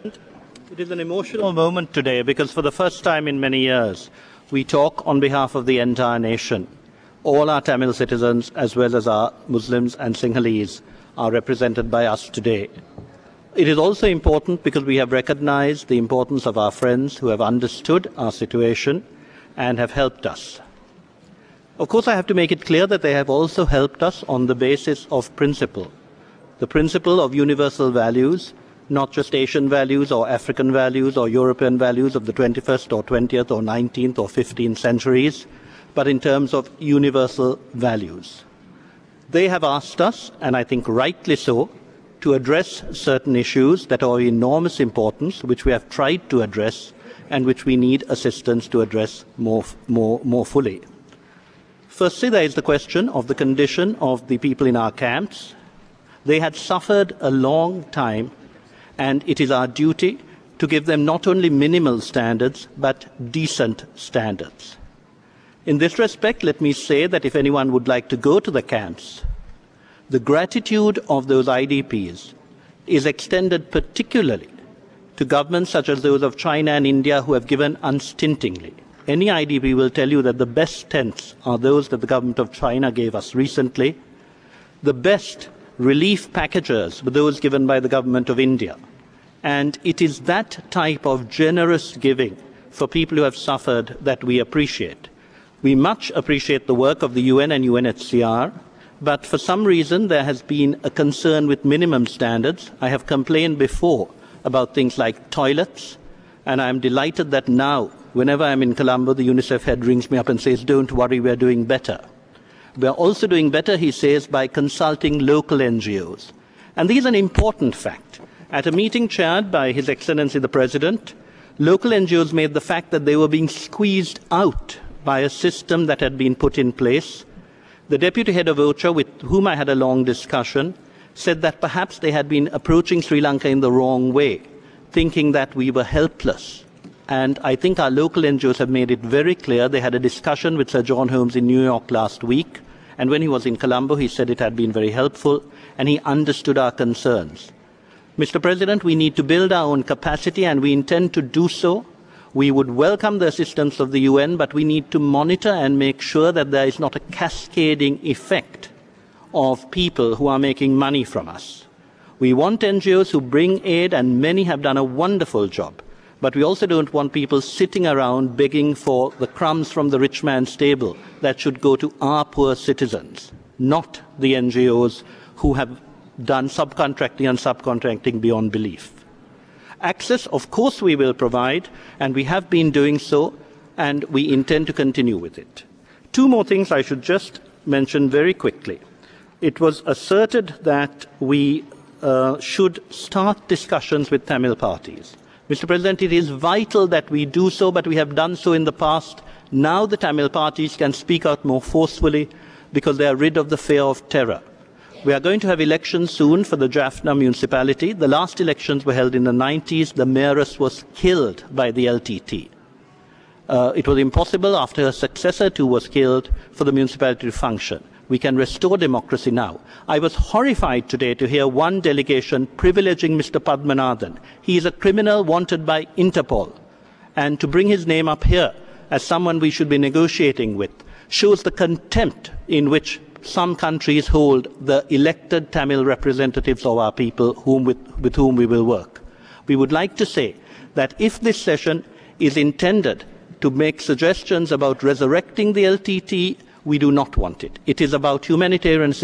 It is an emotional moment today because for the first time in many years, we talk on behalf of the entire nation. All our Tamil citizens, as well as our Muslims and Sinhalese, are represented by us today. It is also important because we have recognized the importance of our friends who have understood our situation and have helped us. Of course, I have to make it clear that they have also helped us on the basis of principle, the principle of universal values, not just Asian values or African values or European values of the 21st or 20th or 19th or 15th centuries, but in terms of universal values. They have asked us, and I think rightly so, to address certain issues that are of enormous importance, which we have tried to address and which we need assistance to address more fully. Firstly, there is the question of the condition of the people in our camps. They had suffered a long time, and it is our duty to give them not only minimal standards, but decent standards. In this respect, let me say that if anyone would like to go to the camps, the gratitude of those IDPs is extended particularly to governments such as those of China and India who have given unstintingly. Any IDP will tell you that the best tents are those that the government of China gave us recently. The best relief packages were those given by the government of India. And it is that type of generous giving for people who have suffered that we appreciate. We much appreciate the work of the UN and UNHCR, but for some reason there has been a concern with minimum standards. I have complained before about things like toilets, and I am delighted that now, whenever I am in Colombo, the UNICEF head rings me up and says, "Don't worry, we are doing better." We are also doing better, he says, by consulting local NGOs. And this is an important fact. At a meeting chaired by His Excellency the President, local NGOs made the fact that they were being squeezed out by a system that had been put in place. The Deputy Head of OCHA, with whom I had a long discussion, said that perhaps they had been approaching Sri Lanka in the wrong way, thinking that we were helpless. And I think our local NGOs have made it very clear. They had a discussion with Sir John Holmes in New York last week, and when he was in Colombo, he said it had been very helpful, and he understood our concerns. Mr. President, we need to build our own capacity, and we intend to do so. We would welcome the assistance of the UN, but we need to monitor and make sure that there is not a cascading effect of people who are making money from us. We want NGOs who bring aid, and many have done a wonderful job. But we also don't want people sitting around begging for the crumbs from the rich man's table that should go to our poor citizens, not the NGOs who have done subcontracting and subcontracting beyond belief. Access, of course, we will provide, and we have been doing so, and we intend to continue with it. Two more things I should just mention very quickly. It was asserted that we should start discussions with Tamil parties. Mr. President, it is vital that we do so, but we have done so in the past. Now the Tamil parties can speak out more forcefully because they are rid of the fear of terror. We are going to have elections soon for the Jaffna municipality. The last elections were held in the 90s. The mayoress was killed by the LTT. It was impossible after her successor too was killed for the municipality to function. We can restore democracy now. I was horrified today to hear one delegation privileging Mr. Padmanathan. He is a criminal wanted by Interpol. And to bring his name up here as someone we should be negotiating with shows the contempt in which some countries hold the elected Tamil representatives of our people with whom we will work. We would like to say that if this session is intended to make suggestions about resurrecting the LTT, we do not want it. It is about humanitarian